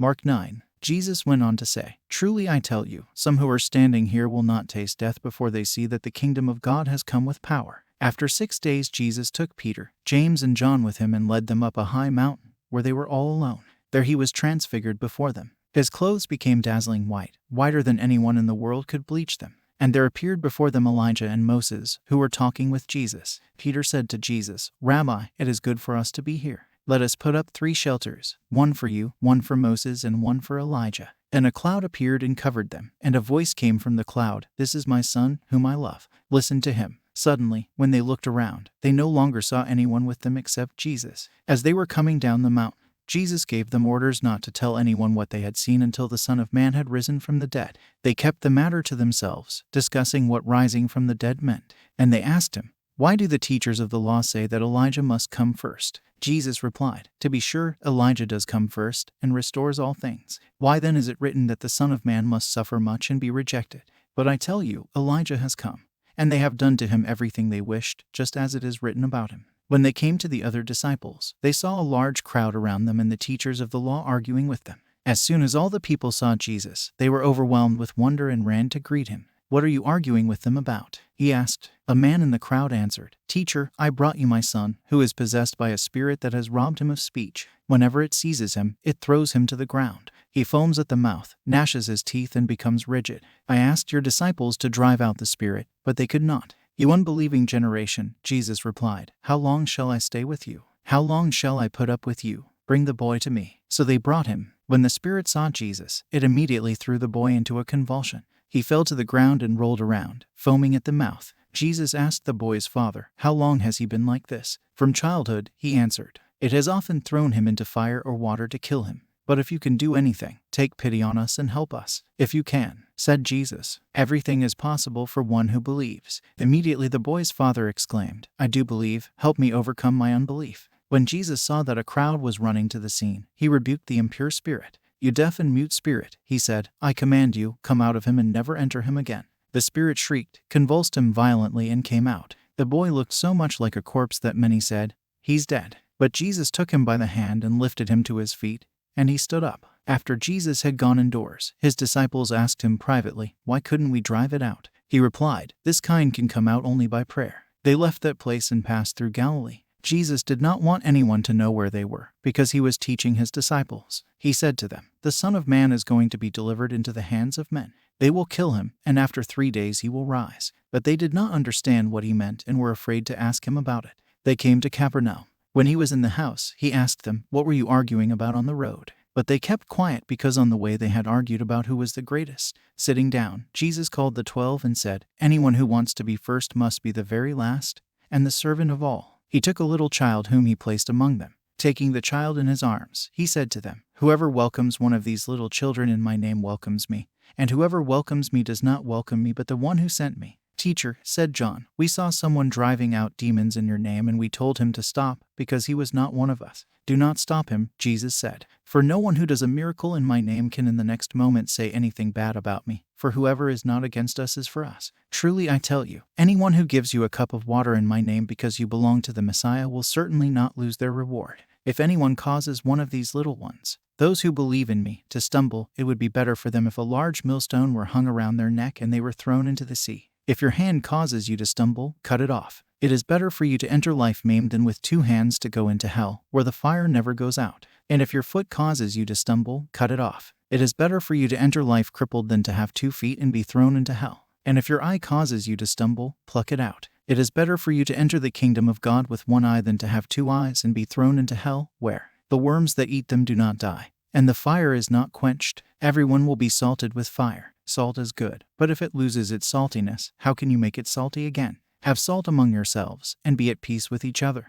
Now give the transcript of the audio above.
Mark 9. Jesus went on to say, "Truly I tell you, some who are standing here will not taste death before they see that the kingdom of God has come with power." After 6 days Jesus took Peter, James, and John with him and led them up a high mountain, where they were all alone. There he was transfigured before them. His clothes became dazzling white, whiter than anyone in the world could bleach them. And there appeared before them Elijah and Moses, who were talking with Jesus. Peter said to Jesus, "Rabbi, it is good for us to be here. Let us put up 3 shelters, one for you, one for Moses, and one for Elijah." And a cloud appeared and covered them, and a voice came from the cloud, "This is my son, whom I love. Listen to him." Suddenly, when they looked around, they no longer saw anyone with them except Jesus. As they were coming down the mountain, Jesus gave them orders not to tell anyone what they had seen until the Son of Man had risen from the dead. They kept the matter to themselves, discussing what rising from the dead meant. And they asked him, "Why do the teachers of the law say that Elijah must come first?" Jesus replied, "To be sure, Elijah does come first and restores all things. Why then is it written that the Son of Man must suffer much and be rejected? But I tell you, Elijah has come, and they have done to him everything they wished, just as it is written about him." When they came to the other disciples, they saw a large crowd around them and the teachers of the law arguing with them. As soon as all the people saw Jesus, they were overwhelmed with wonder and ran to greet him. "What are you arguing with them about?" he asked. A man in the crowd answered, "Teacher, I brought you my son, who is possessed by a spirit that has robbed him of speech. Whenever it seizes him, it throws him to the ground. He foams at the mouth, gnashes his teeth, and becomes rigid. I asked your disciples to drive out the spirit, but they could not." "You unbelieving generation," Jesus replied, "how long shall I stay with you? How long shall I put up with you? Bring the boy to me." So they brought him. When the spirit saw Jesus, it immediately threw the boy into a convulsion. He fell to the ground and rolled around, foaming at the mouth. Jesus asked the boy's father, "How long has he been like this?" "From childhood," he answered. "It has often thrown him into fire or water to kill him. But if you can do anything, take pity on us and help us." "If you can," said Jesus, "everything is possible for one who believes." Immediately the boy's father exclaimed, "I do believe, help me overcome my unbelief." When Jesus saw that a crowd was running to the scene, he rebuked the impure spirit. "You deaf and mute spirit," he said, "I command you, come out of him and never enter him again." The spirit shrieked, convulsed him violently, and came out. The boy looked so much like a corpse that many said, "He's dead." But Jesus took him by the hand and lifted him to his feet, and he stood up. After Jesus had gone indoors, his disciples asked him privately, "Why couldn't we drive it out?" He replied, "This kind can come out only by prayer." They left that place and passed through Galilee. Jesus did not want anyone to know where they were, because he was teaching his disciples. He said to them, "The Son of Man is going to be delivered into the hands of men. They will kill him, and after 3 days he will rise." But they did not understand what he meant and were afraid to ask him about it. They came to Capernaum. When he was in the house, he asked them, "What were you arguing about on the road?" But they kept quiet because on the way they had argued about who was the greatest. Sitting down, Jesus called the 12 and said, "Anyone who wants to be first must be the very last, and the servant of all." He took a little child whom he placed among them. Taking the child in his arms, he said to them, "Whoever welcomes one of these little children in my name welcomes me, and whoever welcomes me does not welcome me but the one who sent me." "Teacher," said John, "we saw someone driving out demons in your name, and we told him to stop, because he was not one of us." "Do not stop him," Jesus said, "for no one who does a miracle in my name can in the next moment say anything bad about me, for whoever is not against us is for us. Truly I tell you, anyone who gives you a cup of water in my name because you belong to the Messiah will certainly not lose their reward. If anyone causes one of these little ones, those who believe in me, to stumble, it would be better for them if a large millstone were hung around their neck and they were thrown into the sea. If your hand causes you to stumble, cut it off. It is better for you to enter life maimed than with 2 hands to go into hell, where the fire never goes out. And if your foot causes you to stumble, cut it off. It is better for you to enter life crippled than to have 2 feet and be thrown into hell. And if your eye causes you to stumble, pluck it out. It is better for you to enter the kingdom of God with 1 eye than to have 2 eyes and be thrown into hell, where the worms that eat them do not die, and the fire is not quenched. Everyone will be salted with fire. Salt is good, but if it loses its saltiness, how can you make it salty again? Have salt among yourselves, and be at peace with each other.